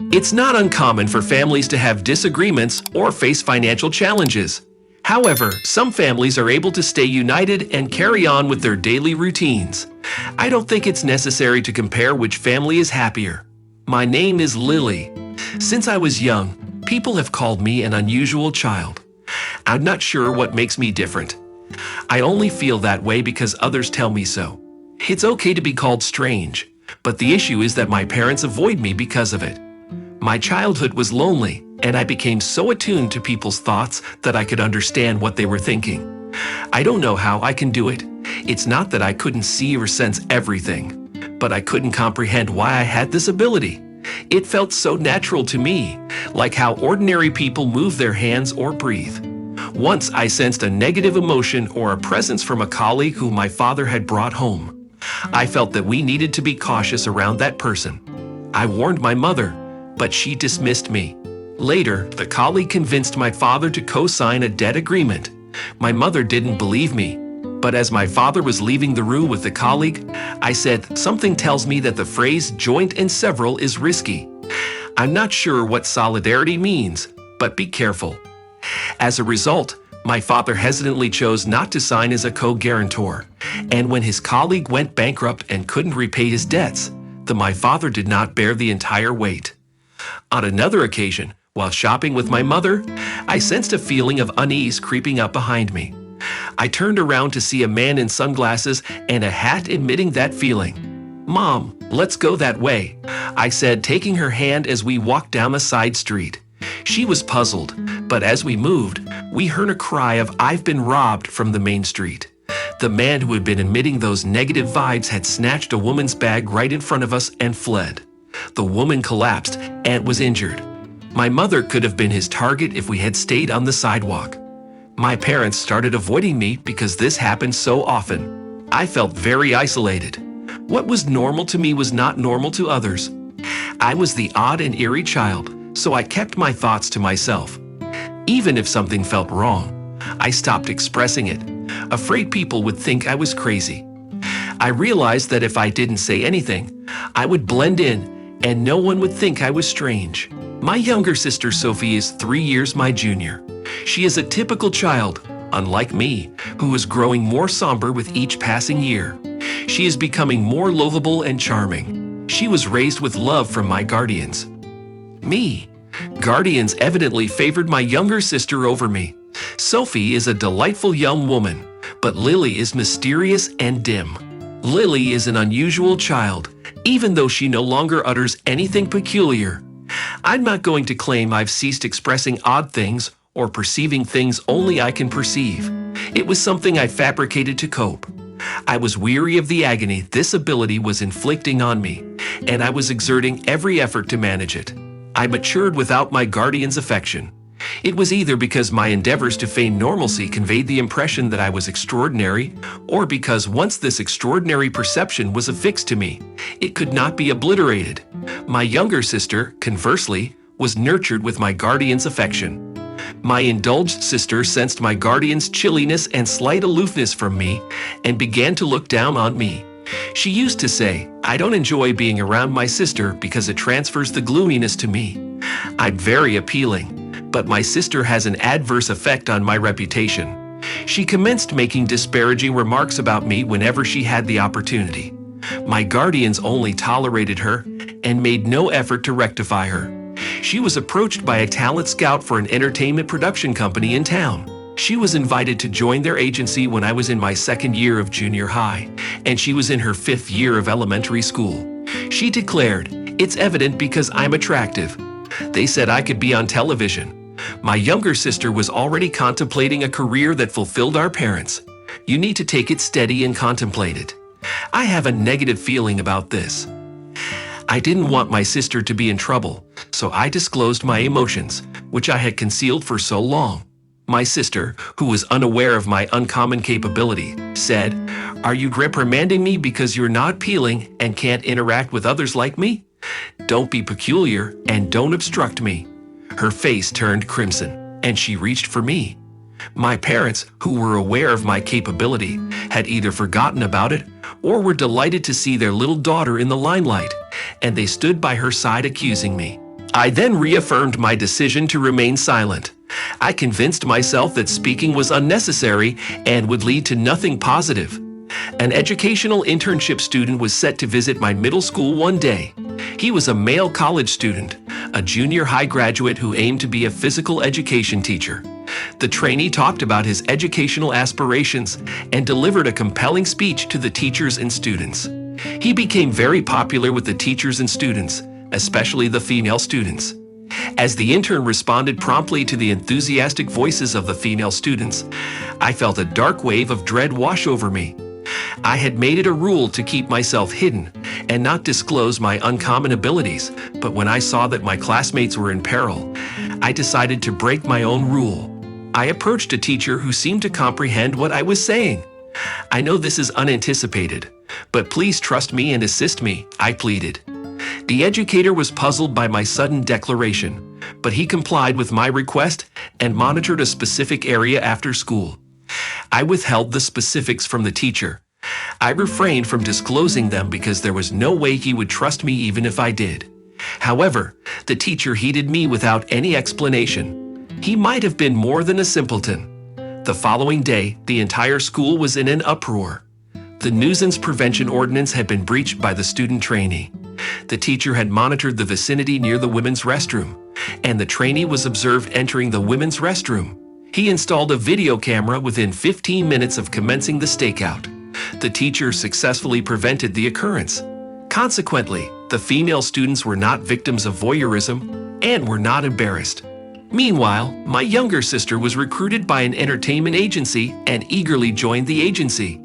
It's not uncommon for families to have disagreements or face financial challenges. However, some families are able to stay united and carry on with their daily routines. I don't think it's necessary to compare which family is happier. My name is Lily. Since I was young, people have called me an unusual child. I'm not sure what makes me different. I only feel that way because others tell me so. It's okay to be called strange, but the issue is that my parents avoid me because of it. My childhood was lonely, and I became so attuned to people's thoughts that I could understand what they were thinking. I don't know how I can do it. It's not that I couldn't see or sense everything, but I couldn't comprehend why I had this ability. It felt so natural to me, like how ordinary people move their hands or breathe. Once I sensed a negative emotion or a presence from a colleague whom my father had brought home. I felt that we needed to be cautious around that person. I warned my mother, but she dismissed me. Later, the colleague convinced my father to co-sign a debt agreement. My mother didn't believe me, but as my father was leaving the room with the colleague, I said, "Something tells me that the phrase joint and several is risky. I'm not sure what solidarity means, but be careful." As a result, my father hesitantly chose not to sign as a co-guarantor, and when his colleague went bankrupt and couldn't repay his debts, my father did not bear the entire weight. On another occasion, while shopping with my mother, I sensed a feeling of unease creeping up behind me. I turned around to see a man in sunglasses and a hat emitting that feeling. "Mom, let's go that way," I said, taking her hand as we walked down a side street. She was puzzled, but as we moved, we heard a cry of "I've been robbed" from the main street. The man who had been emitting those negative vibes had snatched a woman's bag right in front of us and fled. The woman collapsed and was injured. My mother could have been his target if we had stayed on the sidewalk. My parents started avoiding me because this happened so often. I felt very isolated. What was normal to me was not normal to others. I was the odd and eerie child, so I kept my thoughts to myself. Even if something felt wrong, I stopped expressing it, afraid people would think I was crazy. I realized that if I didn't say anything, I would blend in and no one would think I was strange. My younger sister Sophie is 3 years my junior. She is a typical child, unlike me, who is growing more somber with each passing year. She is becoming more lovable and charming. She was raised with love from my guardians. Me. Guardians evidently favored my younger sister over me. Sophie is a delightful young woman, but Lily is mysterious and dim. Lily is an unusual child, even though she no longer utters anything peculiar. I'm not going to claim I've ceased expressing odd things or perceiving things only I can perceive. It was something I fabricated to cope. I was weary of the agony this ability was inflicting on me, and I was exerting every effort to manage it. I matured without my guardian's affection. It was either because my endeavors to feign normalcy conveyed the impression that I was extraordinary, or because once this extraordinary perception was affixed to me, it could not be obliterated. My younger sister, conversely, was nurtured with my guardian's affection. My indulged sister sensed my guardian's chilliness and slight aloofness from me and began to look down on me. She used to say, "I don't enjoy being around my sister because it transfers the gloominess to me. I'm very appealing, but my sister has an adverse effect on my reputation." She commenced making disparaging remarks about me whenever she had the opportunity. My guardians only tolerated her and made no effort to rectify her. She was approached by a talent scout for an entertainment production company in town. She was invited to join their agency when I was in my second year of junior high, and she was in her 5th year of elementary school. She declared, "It's evident because I'm attractive." They said I could be on television. My younger sister was already contemplating a career that fulfilled our parents. You need to take it steady and contemplate it. I have a negative feeling about this. I didn't want my sister to be in trouble, so I disclosed my emotions, which I had concealed for so long. My sister, who was unaware of my uncommon capability, said, "Are you reprimanding me because you're not appealing and can't interact with others like me? Don't be peculiar and don't obstruct me." Her face turned crimson, and she reached for me. My parents, who were aware of my capability, had either forgotten about it or were delighted to see their little daughter in the limelight, and they stood by her side accusing me. I then reaffirmed my decision to remain silent. I convinced myself that speaking was unnecessary and would lead to nothing positive. An educational internship student was set to visit my middle school one day. He was a male college student, a junior high graduate who aimed to be a physical education teacher. The trainee talked about his educational aspirations and delivered a compelling speech to the teachers and students. He became very popular with the teachers and students, especially the female students. As the intern responded promptly to the enthusiastic voices of the female students, I felt a dark wave of dread wash over me. I had made it a rule to keep myself hidden and not disclose my uncommon abilities, but when I saw that my classmates were in peril, I decided to break my own rule. I approached a teacher who seemed to comprehend what I was saying. "I know this is unanticipated, but please trust me and assist me," I pleaded. The educator was puzzled by my sudden declaration, but he complied with my request and monitored a specific area after school. I withheld the specifics from the teacher. I refrained from disclosing them because there was no way he would trust me even if I did. However, the teacher heeded me without any explanation. He might have been more than a simpleton. The following day, the entire school was in an uproar. The nuisance prevention ordinance had been breached by the student trainee. The teacher had monitored the vicinity near the women's restroom, and the trainee was observed entering the women's restroom. He installed a video camera within 15 minutes of commencing the stakeout. The teacher successfully prevented the occurrence. Consequently, the female students were not victims of voyeurism and were not embarrassed. Meanwhile, my younger sister was recruited by an entertainment agency and eagerly joined the agency.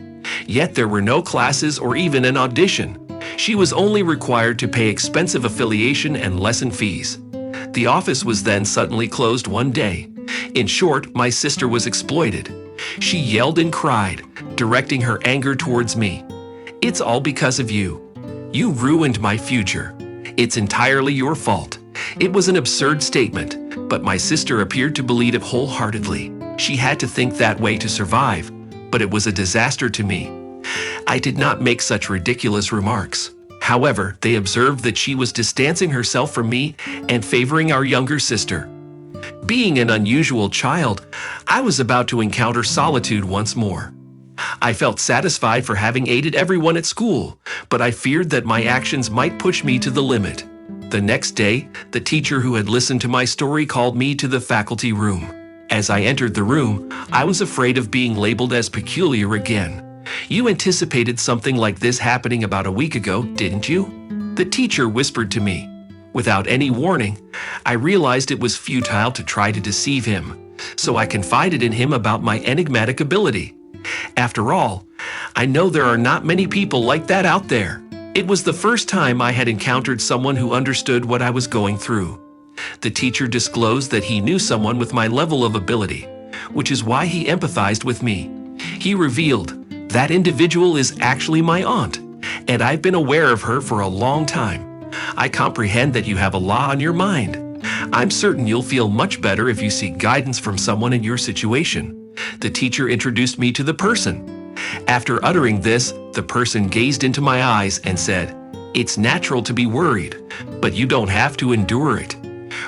Yet there were no classes or even an audition. She was only required to pay expensive affiliation and lesson fees. The office was then suddenly closed one day. In short, my sister was exploited. She yelled and cried, directing her anger towards me. "It's all because of you. You ruined my future. It's entirely your fault." It was an absurd statement, but my sister appeared to believe it wholeheartedly. She had to think that way to survive, but it was a disaster to me. I did not make such ridiculous remarks. However, they observed that she was distancing herself from me and favoring our younger sister. Being an unusual child, I was about to encounter solitude once more. I felt satisfied for having aided everyone at school, but I feared that my actions might push me to the limit. The next day, the teacher who had listened to my story called me to the faculty room. As I entered the room, I was afraid of being labeled as peculiar again. "You anticipated something like this happening about a week ago, didn't you?" the teacher whispered to me. Without any warning, I realized it was futile to try to deceive him, so I confided in him about my enigmatic ability. After all, I know there are not many people like that out there. It was the first time I had encountered someone who understood what I was going through. The teacher disclosed that he knew someone with my level of ability, which is why he empathized with me. He revealed, "That individual is actually my aunt, and I've been aware of her for a long time. I comprehend that you have a law on your mind. I'm certain you'll feel much better if you seek guidance from someone in your situation." The teacher introduced me to the person. After uttering this, the person gazed into my eyes and said, "It's natural to be worried, but you don't have to endure it."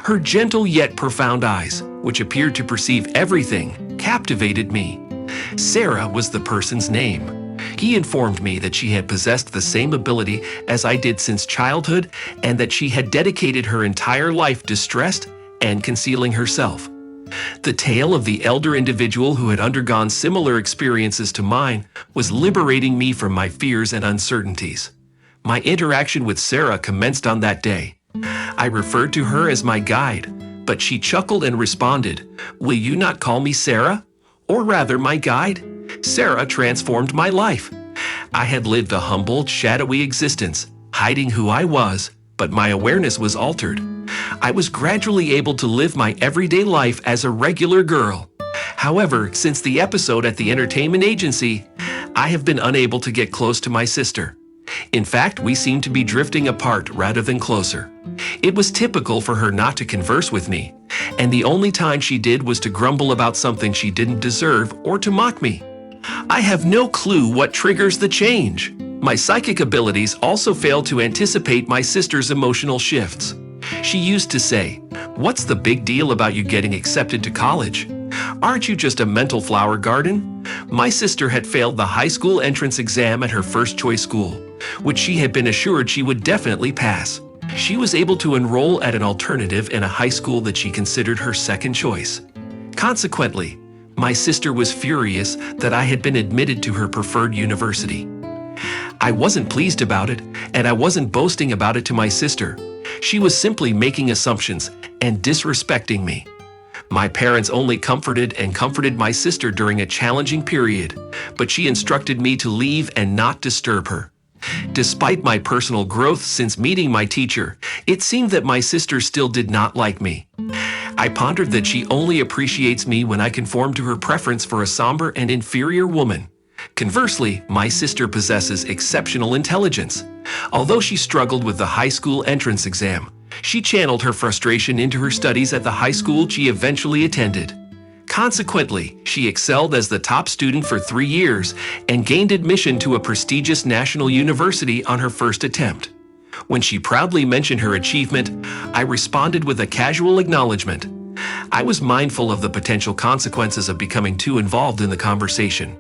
Her gentle yet profound eyes, which appeared to perceive everything, captivated me. Sarah was the person's name. He informed me that she had possessed the same ability as I did since childhood and that she had dedicated her entire life distressed and concealing herself. The tale of the elder individual who had undergone similar experiences to mine was liberating me from my fears and uncertainties. My interaction with Sarah commenced on that day. I referred to her as my guide, but she chuckled and responded, "Will you not call me Sarah? Or rather, my guide?" Sarah transformed my life. I had lived a humble, shadowy existence, hiding who I was, but my awareness was altered. I was gradually able to live my everyday life as a regular girl. However, since the episode at the entertainment agency, I have been unable to get close to my sister. In fact, we seem to be drifting apart rather than closer. It was typical for her not to converse with me, and the only time she did was to grumble about something she didn't deserve or to mock me. I have no clue what triggers the change. My psychic abilities also failed to anticipate my sister's emotional shifts. She used to say, "What's the big deal about you getting accepted to college? Aren't you just a mental flower garden?" My sister had failed the high school entrance exam at her first choice school, which she had been assured she would definitely pass. She was able to enroll at an alternative in a high school that she considered her second choice. Consequently, my sister was furious that I had been admitted to her preferred university. I wasn't pleased about it, and I wasn't boasting about it to my sister. She was simply making assumptions and disrespecting me. My parents only comforted my sister during a challenging period, but she instructed me to leave and not disturb her. Despite my personal growth since meeting my teacher, it seemed that my sister still did not like me. I pondered that she only appreciates me when I conform to her preference for a somber and inferior woman. Conversely, my sister possesses exceptional intelligence. Although she struggled with the high school entrance exam, she channeled her frustration into her studies at the high school she eventually attended. Consequently, she excelled as the top student for 3 years and gained admission to a prestigious national university on her first attempt. When she proudly mentioned her achievement, I responded with a casual acknowledgement. I was mindful of the potential consequences of becoming too involved in the conversation.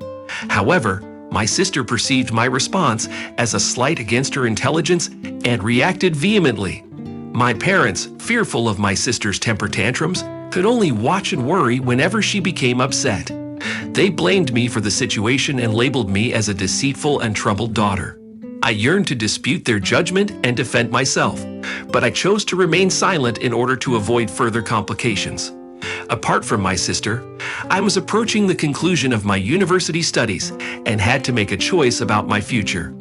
However, my sister perceived my response as a slight against her intelligence and reacted vehemently. My parents, fearful of my sister's temper tantrums, could only watch and worry whenever she became upset. They blamed me for the situation and labeled me as a deceitful and troubled daughter. I yearned to dispute their judgment and defend myself, but I chose to remain silent in order to avoid further complications. Apart from my sister, I was approaching the conclusion of my university studies and had to make a choice about my future.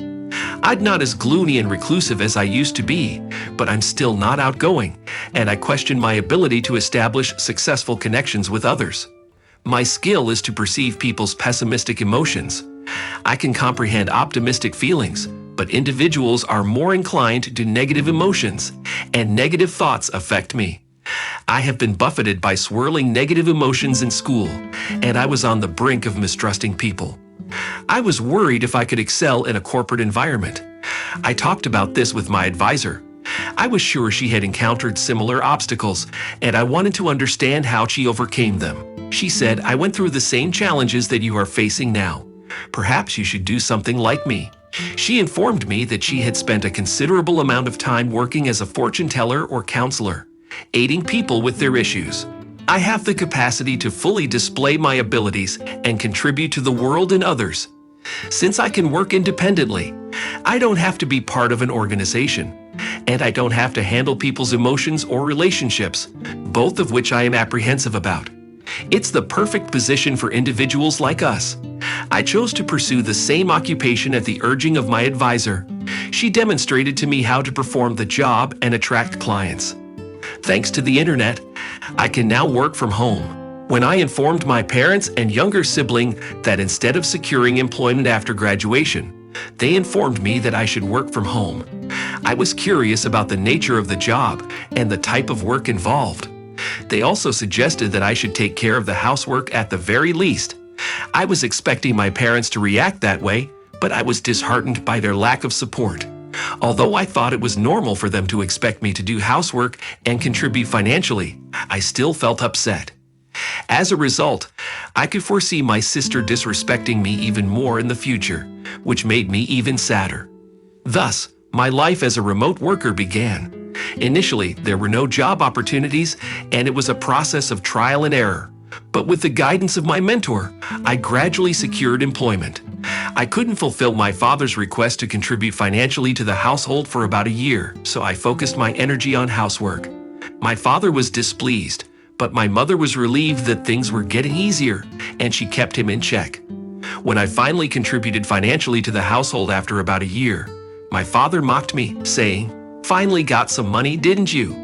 I'm not as gloomy and reclusive as I used to be, but I'm still not outgoing, and I question my ability to establish successful connections with others. My skill is to perceive people's pessimistic emotions. I can comprehend optimistic feelings, but individuals are more inclined to negative emotions, and negative thoughts affect me. I have been buffeted by swirling negative emotions in school, and I was on the brink of mistrusting people. I was worried if I could excel in a corporate environment. I talked about this with my advisor. I was sure she had encountered similar obstacles, and I wanted to understand how she overcame them. She said, "I went through the same challenges that you are facing now. Perhaps you should do something like me." She informed me that she had spent a considerable amount of time working as a fortune teller or counselor, aiding people with their issues. I have the capacity to fully display my abilities and contribute to the world and others. Since I can work independently, I don't have to be part of an organization, and I don't have to handle people's emotions or relationships, both of which I am apprehensive about. It's the perfect position for individuals like us. I chose to pursue the same occupation at the urging of my advisor. She demonstrated to me how to perform the job and attract clients. Thanks to the internet, I can now work from home. When I informed my parents and younger sibling that instead of securing employment after graduation, they informed me that I should work from home. I was curious about the nature of the job and the type of work involved. They also suggested that I should take care of the housework at the very least. I was expecting my parents to react that way, but I was disheartened by their lack of support. Although I thought it was normal for them to expect me to do housework and contribute financially, I still felt upset. As a result, I could foresee my sister disrespecting me even more in the future, which made me even sadder. Thus, my life as a remote worker began. Initially, there were no job opportunities, and it was a process of trial and error. But with the guidance of my mentor, I gradually secured employment. I couldn't fulfill my father's request to contribute financially to the household for about a year, so I focused my energy on housework. My father was displeased, but my mother was relieved that things were getting easier, and she kept him in check. When I finally contributed financially to the household after about a year, my father mocked me, saying, "Finally got some money, didn't you?"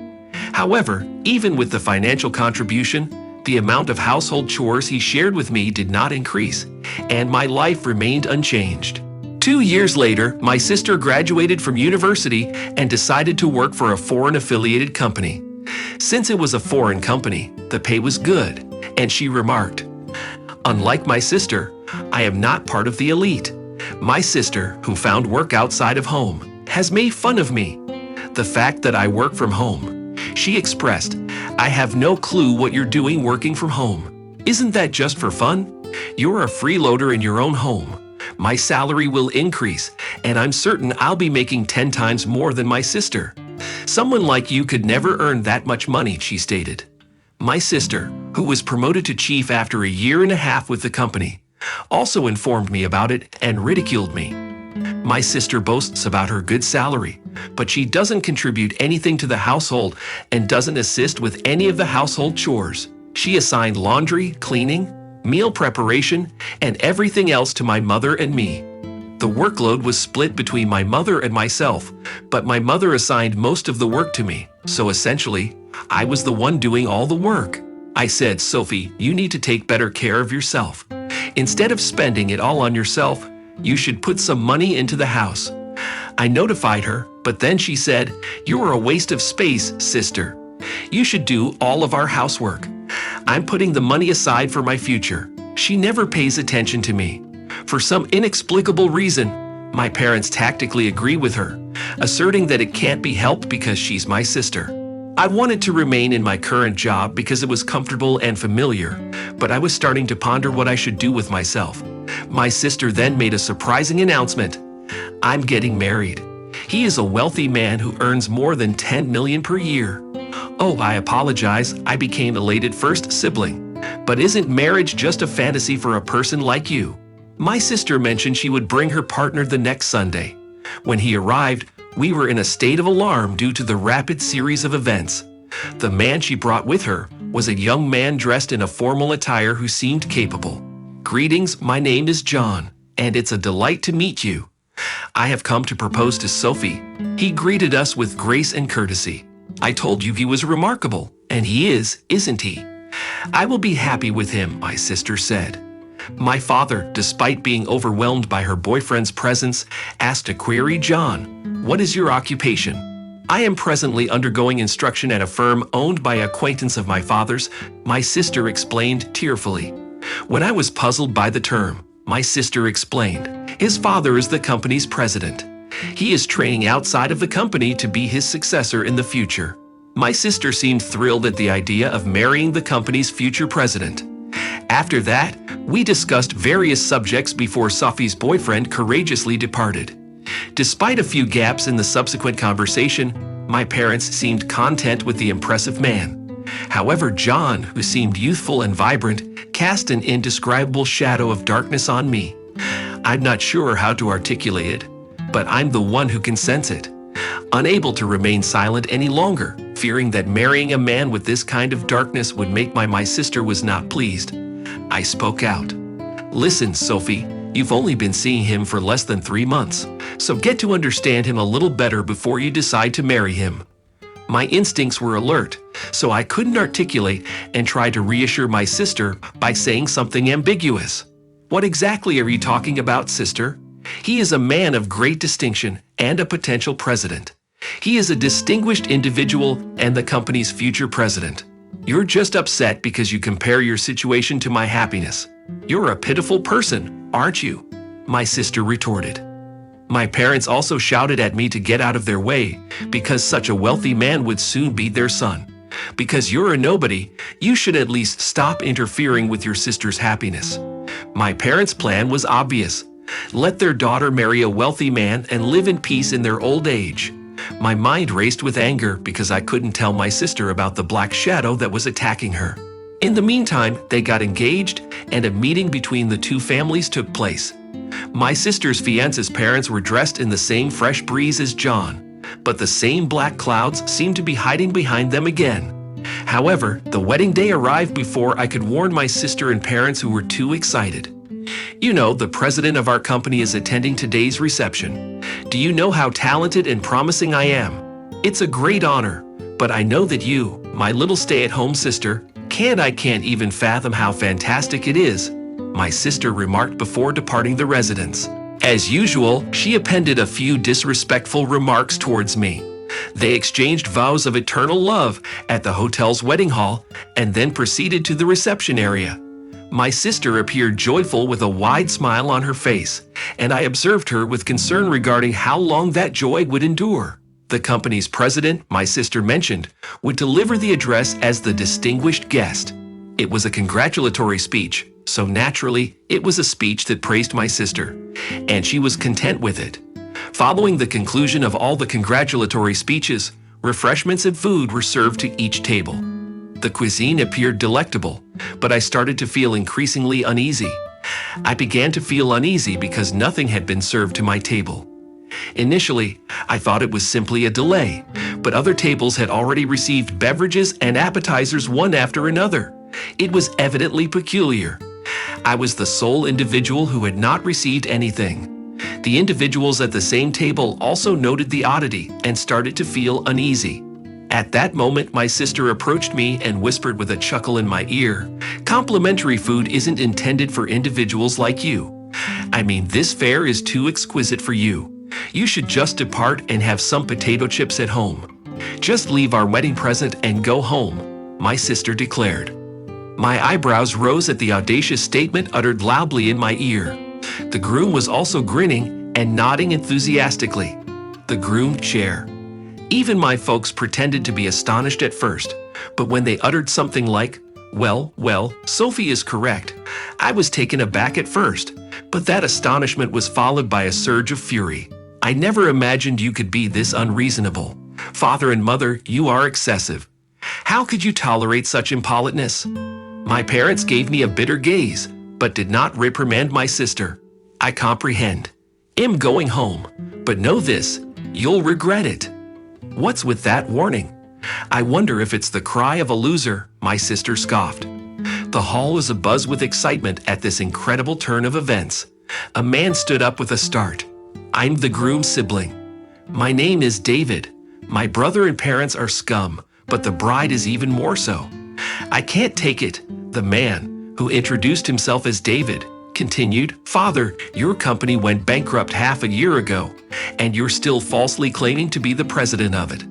However, even with the financial contribution, the amount of household chores he shared with me did not increase, and my life remained unchanged. 2 years later, my sister graduated from university and decided to work for a foreign-affiliated company. Since it was a foreign company, the pay was good, and she remarked, "Unlike my sister, I am not part of the elite. My sister, who found work outside of home, has made fun of me. The fact that I work from home, She expressed, "I have no clue what you're doing working from home. Isn't that just for fun? You're a freeloader in your own home. My salary will increase, and I'm certain I'll be making 10 times more than my sister. Someone like you could never earn that much money," she stated. My sister, who was promoted to chief after a year and a half with the company, also informed me about it and ridiculed me. My sister boasts about her good salary, but she doesn't contribute anything to the household and doesn't assist with any of the household chores. She assigned laundry, cleaning, meal preparation, and everything else to my mother and me. The workload was split between my mother and myself, but my mother assigned most of the work to me, so essentially, I was the one doing all the work. I said, "Sophie, you need to take better care of yourself. Instead of spending it all on yourself, you should put some money into the house." I notified her, but then she said, "You are a waste of space, sister. You should do all of our housework. I'm putting the money aside for my future." She never pays attention to me. For some inexplicable reason, my parents tactically agree with her, asserting that it can't be helped because she's my sister. I wanted to remain in my current job because it was comfortable and familiar, but I was starting to ponder what I should do with myself. My sister then made a surprising announcement. "I'm getting married. He is a wealthy man who earns more than 10 million per year." "Oh, I apologize. I became elated first sibling. But isn't marriage just a fantasy for a person like you?" My sister mentioned she would bring her partner the next Sunday. When he arrived, we were in a state of alarm due to the rapid series of events. The man she brought with her was a young man dressed in a formal attire who seemed capable. "Greetings, my name is John, and it's a delight to meet you. I have come to propose to Sophie." He greeted us with grace and courtesy. "I told you he was remarkable, and he is, isn't he?" "I will be happy with him," my sister said. My father, despite being overwhelmed by her boyfriend's presence, asked a query, "John, what is your occupation?" "I am presently undergoing instruction at a firm owned by an acquaintance of my father's," my sister explained tearfully. When I was puzzled by the term, my sister explained, "His father is the company's president. He is training outside of the company to be his successor in the future." My sister seemed thrilled at the idea of marrying the company's future president. After that, we discussed various subjects before Sophie's boyfriend courageously departed. Despite a few gaps in the subsequent conversation, my parents seemed content with the impressive man. However, John, who seemed youthful and vibrant, cast an indescribable shadow of darkness on me. I'm not sure how to articulate it, but I'm the one who can sense it. Unable to remain silent any longer, fearing that marrying a man with this kind of darkness would make my sister was not pleased, I spoke out. "Listen, Sophie, you've only been seeing him for less than 3 months, so get to understand him a little better before you decide to marry him." My instincts were alert, so I couldn't articulate and tried to reassure my sister by saying something ambiguous. "What exactly are you talking about, sister? He is a man of great distinction and a potential president. He is a distinguished individual and the company's future president. You're just upset because you compare your situation to my happiness. You're a pitiful person, aren't you?" my sister retorted. My parents also shouted at me to get out of their way because such a wealthy man would soon be their son. "Because you're a nobody, you should at least stop interfering with your sister's happiness." My parents' plan was obvious. Let their daughter marry a wealthy man and live in peace in their old age. My mind raced with anger because I couldn't tell my sister about the black shadow that was attacking her. In the meantime, they got engaged and a meeting between the two families took place. My sister's fiance's parents were dressed in the same fresh breeze as John, but the same black clouds seemed to be hiding behind them again. However, the wedding day arrived before I could warn my sister and parents who were too excited. "You know, the president of our company is attending today's reception. Do you know how talented and promising I am? It's a great honor, but I know that you, my little stay-at-home sister, I can't even fathom how fantastic it is," my sister remarked before departing the residence. As usual, she appended a few disrespectful remarks towards me. They exchanged vows of eternal love at the hotel's wedding hall and then proceeded to the reception area. My sister appeared joyful with a wide smile on her face, and I observed her with concern regarding how long that joy would endure. The company's president, my sister mentioned, would deliver the address as the distinguished guest. It was a congratulatory speech, so naturally, it was a speech that praised my sister, and she was content with it. Following the conclusion of all the congratulatory speeches, refreshments and food were served to each table. The cuisine appeared delectable, but I started to feel increasingly uneasy. I began to feel uneasy because nothing had been served to my table. Initially, I thought it was simply a delay, but other tables had already received beverages and appetizers one after another. It was evidently peculiar. I was the sole individual who had not received anything. The individuals at the same table also noted the oddity and started to feel uneasy. At that moment, my sister approached me and whispered with a chuckle in my ear, "Complimentary food isn't intended for individuals like you. I mean, this fare is too exquisite for you. You should just depart and have some potato chips at home. Just leave our wedding present and go home," my sister declared. My eyebrows rose at the audacious statement uttered loudly in my ear. The groom was also grinning and nodding enthusiastically. The groom chair. Even my folks pretended to be astonished at first, but when they uttered something like, well, Sophie is correct," I was taken aback at first, but that astonishment was followed by a surge of fury. "I never imagined you could be this unreasonable. Father and mother, you are excessive. How could you tolerate such impoliteness?" My parents gave me a bitter gaze, but did not reprimand my sister. "I comprehend. I'm going home, but know this, you'll regret it." What's with that warning? I wonder if it's the cry of a loser, my sister scoffed. The hall was abuzz with excitement at this incredible turn of events. A man stood up with a start. "I'm the groom's sibling. My name is David. My brother and parents are scum, but the bride is even more so. I can't take it." The man, who introduced himself as David, continued, "Father, your company went bankrupt half a year ago, and you're still falsely claiming to be the president of it.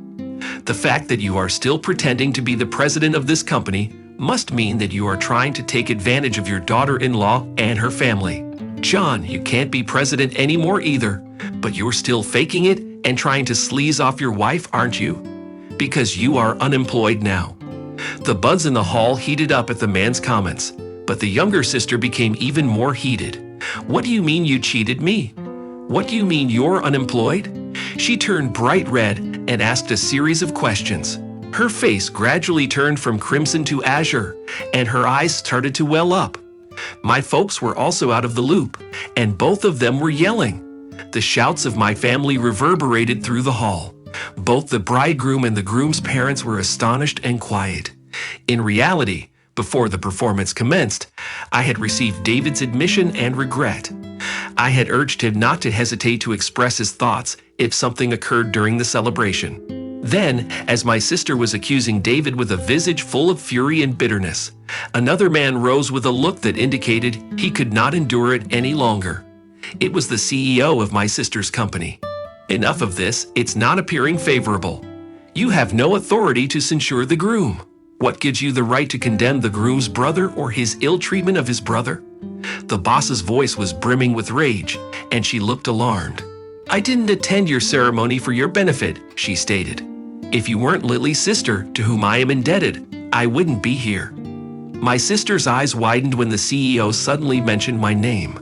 The fact that you are still pretending to be the president of this company must mean that you are trying to take advantage of your daughter-in-law and her family. John, you can't be president anymore either, but you're still faking it and trying to sleaze off your wife, aren't you? Because you are unemployed now." The buzz in the hall heated up at the man's comments, but the younger sister became even more heated. "What do you mean you cheated me? What do you mean you're unemployed?" She turned bright red and asked a series of questions. Her face gradually turned from crimson to azure, and her eyes started to well up. My folks were also out of the loop, and both of them were yelling. The shouts of my family reverberated through the hall. Both the bridegroom and the groom's parents were astonished and quiet. In reality, before the performance commenced, I had received David's admission and regret. I had urged him not to hesitate to express his thoughts if something occurred during the celebration. Then, as my sister was accusing David with a visage full of fury and bitterness, another man rose with a look that indicated he could not endure it any longer. It was the CEO of my sister's company. "Enough of this, it's not appearing favorable. You have no authority to censure the groom. What gives you the right to condemn the groom's brother or his ill treatment of his brother?" The boss's voice was brimming with rage, and she looked alarmed. "I didn't attend your ceremony for your benefit," she stated. "If you weren't Lily's sister, to whom I am indebted, I wouldn't be here." My sister's eyes widened when the CEO suddenly mentioned my name.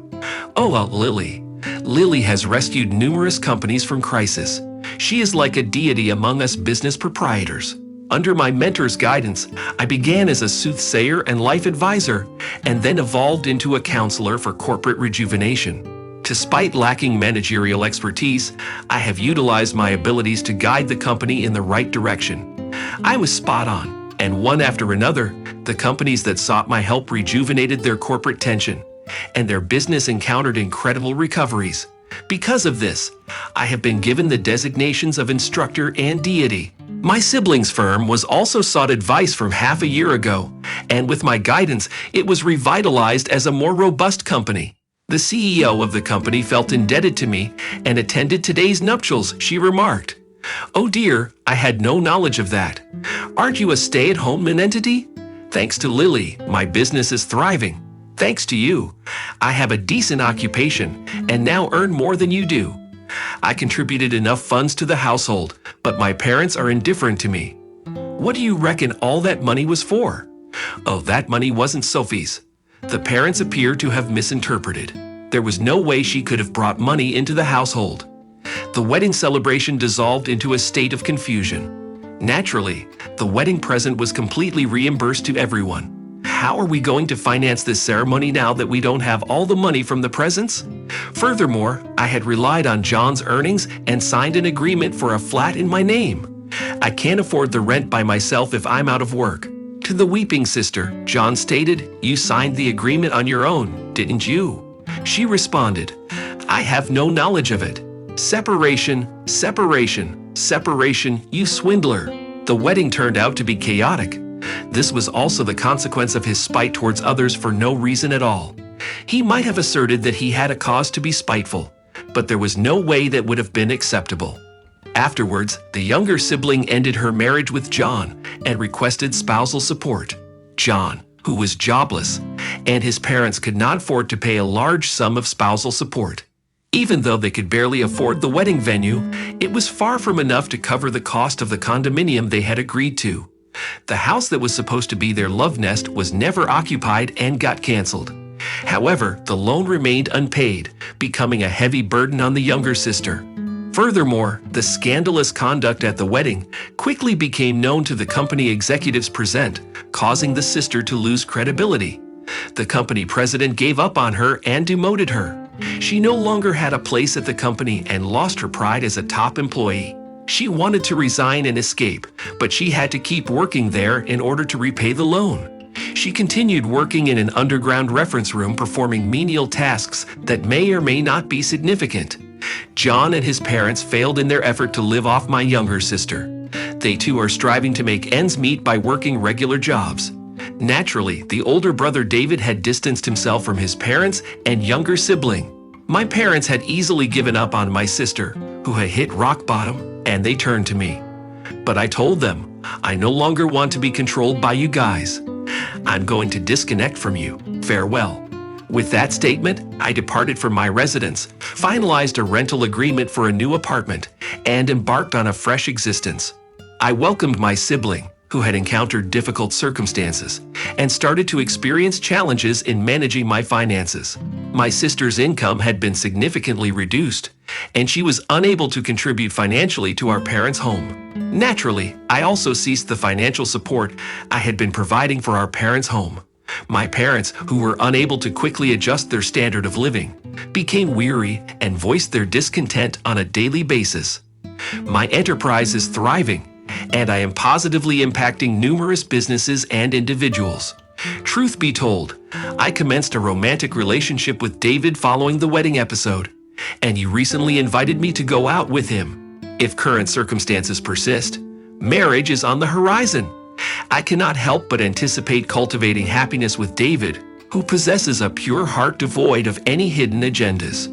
"Oh, Lily. Lily has rescued numerous companies from crisis. She is like a deity among us business proprietors. Under my mentor's guidance, I began as a soothsayer and life advisor, and then evolved into a counselor for corporate rejuvenation. Despite lacking managerial expertise, I have utilized my abilities to guide the company in the right direction. I was spot on, and one after another, the companies that sought my help rejuvenated their corporate tension, and their business encountered incredible recoveries. Because of this, I have been given the designations of instructor and deity. My sibling's firm was also sought advice from half a year ago, and with my guidance, it was revitalized as a more robust company. The CEO of the company felt indebted to me and attended today's nuptials," she remarked. "Oh dear, I had no knowledge of that. Aren't you a stay-at-home entity? Thanks to Lily, my business is thriving. Thanks to you, I have a decent occupation and now earn more than you do. I contributed enough funds to the household, but my parents are indifferent to me. What do you reckon all that money was for? Oh, that money wasn't Sophie's. The parents appear to have misinterpreted. There was no way she could have brought money into the household. The wedding celebration dissolved into a state of confusion. Naturally, the wedding present was completely reimbursed to everyone. How are we going to finance this ceremony now that we don't have all the money from the presents? Furthermore, I had relied on John's earnings and signed an agreement for a flat in my name. I can't afford the rent by myself if I'm out of work. To the weeping sister, John stated, "You signed the agreement on your own, didn't you?" She responded, "I have no knowledge of it. Separation, separation, separation, you swindler." The wedding turned out to be chaotic. This was also the consequence of his spite towards others for no reason at all. He might have asserted that he had a cause to be spiteful, but there was no way that would have been acceptable. Afterwards, the younger sibling ended her marriage with John and requested spousal support. John, who was jobless, and his parents could not afford to pay a large sum of spousal support. Even though they could barely afford the wedding venue, it was far from enough to cover the cost of the condominium they had agreed to. The house that was supposed to be their love nest was never occupied and got canceled. However, the loan remained unpaid, becoming a heavy burden on the younger sister. Furthermore, the scandalous conduct at the wedding quickly became known to the company executives present, causing the sister to lose credibility. The company president gave up on her and demoted her. She no longer had a place at the company and lost her pride as a top employee. She wanted to resign and escape, but she had to keep working there in order to repay the loan. She continued working in an underground reference room performing menial tasks that may or may not be significant. John and his parents failed in their effort to live off my younger sister. They too are striving to make ends meet by working regular jobs. Naturally, the older brother David had distanced himself from his parents and younger sibling. My parents had easily given up on my sister, who had hit rock bottom, and they turned to me. But I told them, I no longer want to be controlled by you guys. I'm going to disconnect from you. Farewell. With that statement, I departed from my residence, finalized a rental agreement for a new apartment, and embarked on a fresh existence. I welcomed my sibling, who had encountered difficult circumstances, and started to experience challenges in managing my finances. My sister's income had been significantly reduced, and she was unable to contribute financially to our parents' home. Naturally, I also ceased the financial support I had been providing for our parents' home. My parents, who were unable to quickly adjust their standard of living, became weary and voiced their discontent on a daily basis. My enterprise is thriving, and I am positively impacting numerous businesses and individuals. Truth be told, I commenced a romantic relationship with David following the wedding episode, and he recently invited me to go out with him. If current circumstances persist, marriage is on the horizon. I cannot help but anticipate cultivating happiness with David, who possesses a pure heart devoid of any hidden agendas.